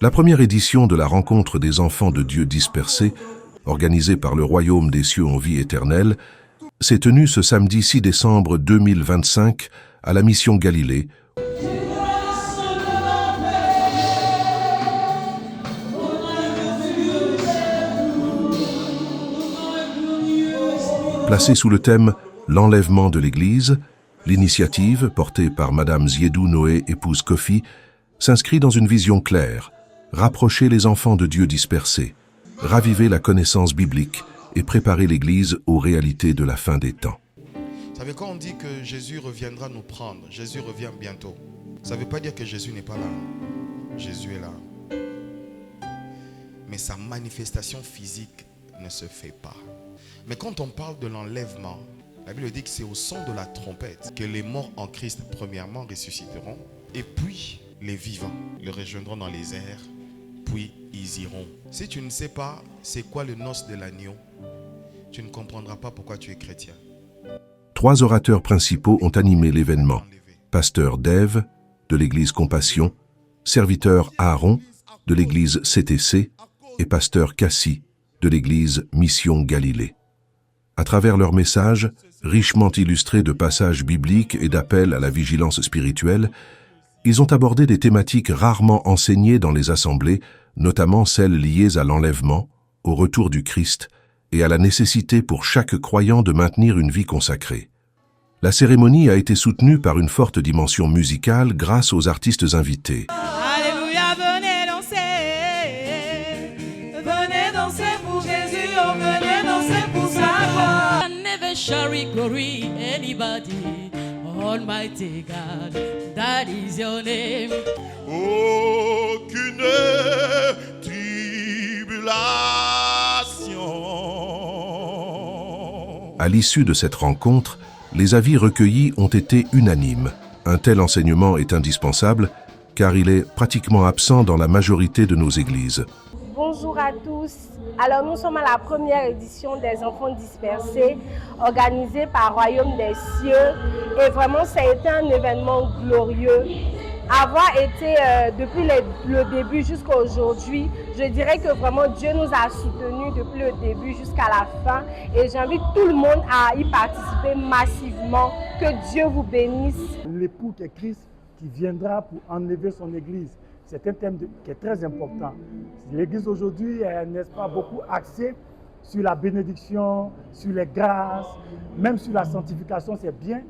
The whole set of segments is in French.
La première édition de la rencontre des enfants de Dieu dispersés, organisée par le Royaume des cieux en vie éternelle, s'est tenue ce samedi 6 décembre 2025 à la mission Galilée, placée sous le thème « L'enlèvement de l'Église », l'initiative, portée par Madame Ziedou Noé, épouse Kofi, s'inscrit dans une vision claire, rapprocher les enfants de Dieu dispersés, raviver la connaissance biblique et préparer l'Église aux réalités de la fin des temps. Vous savez, quand on dit que Jésus reviendra nous prendre, Jésus revient bientôt, ça ne veut pas dire que Jésus n'est pas là. Jésus est là. Mais sa manifestation physique ne se fait pas. Mais quand on parle de l'enlèvement, la Bible dit que c'est au son de la trompette que les morts en Christ premièrement ressusciteront, et puis les vivants le rejoindront dans les airs, puis ils iront. Si tu ne sais pas c'est quoi le noce de l'agneau, tu ne comprendras pas pourquoi tu es chrétien. 3 orateurs principaux ont animé l'événement. Pasteur Dave, de l'église Compassion, serviteur Aaron, de l'église CTC, et pasteur Cassie, de l'église Mission Galilée. À travers leur message, richement illustré de passages bibliques et d'appels à la vigilance spirituelle, ils ont abordé des thématiques rarement enseignées dans les assemblées, notamment celles liées à l'enlèvement, au retour du Christ et à la nécessité pour chaque croyant de maintenir une vie consacrée. La cérémonie a été soutenue par une forte dimension musicale grâce aux artistes invités. Alléluia, venez danser pour Jésus, oh, venez danser pour sa gloire. Never shall glory anybody, Almighty God, that is your name. Aucune tribulation. À l'issue de cette rencontre, les avis recueillis ont été unanimes. Un tel enseignement est indispensable car il est pratiquement absent dans la majorité de nos églises. Bonjour à tous. Alors nous sommes à la première édition des enfants dispersés organisée par Royaume des cieux et vraiment ça a été un événement glorieux. Avoir été depuis le début jusqu'à aujourd'hui, je dirais que vraiment Dieu nous a soutenus depuis le début jusqu'à la fin et j'invite tout le monde à y participer massivement. Que Dieu vous bénisse. L'époux qui est Christ qui viendra pour enlever son église. C'est un thème qui est très important. L'église aujourd'hui est, n'est-ce pas, beaucoup axée sur la bénédiction, sur les grâces, même sur la sanctification, c'est bien.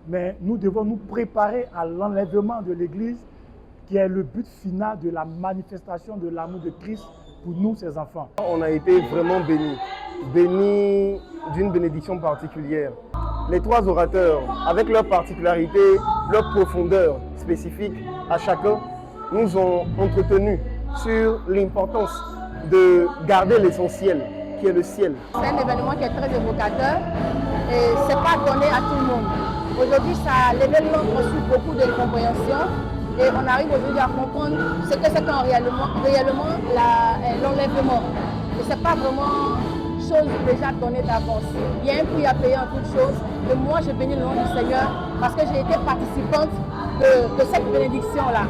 Mais nous devons nous préparer à l'enlèvement de l'église qui est le but final de la manifestation de l'amour de Christ pour nous, ses enfants. On a été vraiment bénis d'une bénédiction particulière. Les 3 orateurs, avec leur particularité, leur profondeur spécifique à chacun, nous ont entretenus sur l'importance de garder l'essentiel, qui est le ciel. C'est un événement qui est très évocateur et ce n'est pas donné à tout le monde. Aujourd'hui, l'événement reçoit beaucoup de compréhension et on arrive aujourd'hui à comprendre ce que c'est réellement l'enlèvement. Et ce n'est pas vraiment chose déjà donnée d'avance. Il y a un prix à payer en toute chose. Et moi, je bénis le nom du Seigneur parce que j'ai été participante de cette bénédiction-là.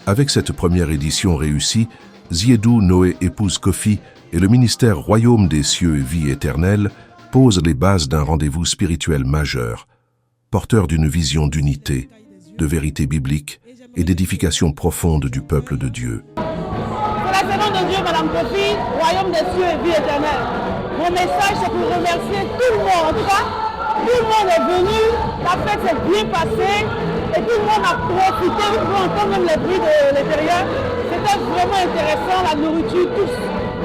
Avec cette première édition réussie, Ziedou Noé, épouse Kofi, et le ministère Royaume des cieux et vie éternelle posent les bases d'un rendez-vous spirituel majeur, porteur d'une vision d'unité, de vérité biblique et d'édification profonde du peuple de Dieu. C'est la servante de Dieu, Madame Kofi, Royaume des cieux et vie éternelle. Mon message, c'est pour remercier tout le monde. En tout cas, tout le monde est venu, la fête s'est bien passée et tout le monde a profité. Vous pouvez entendre même les bruits de l'intérieur. C'était vraiment intéressant, la nourriture, tous.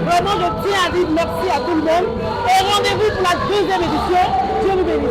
Vraiment, je tiens à dire merci à tout le monde. Et rendez-vous pour la 2e édition. Dieu nous bénisse.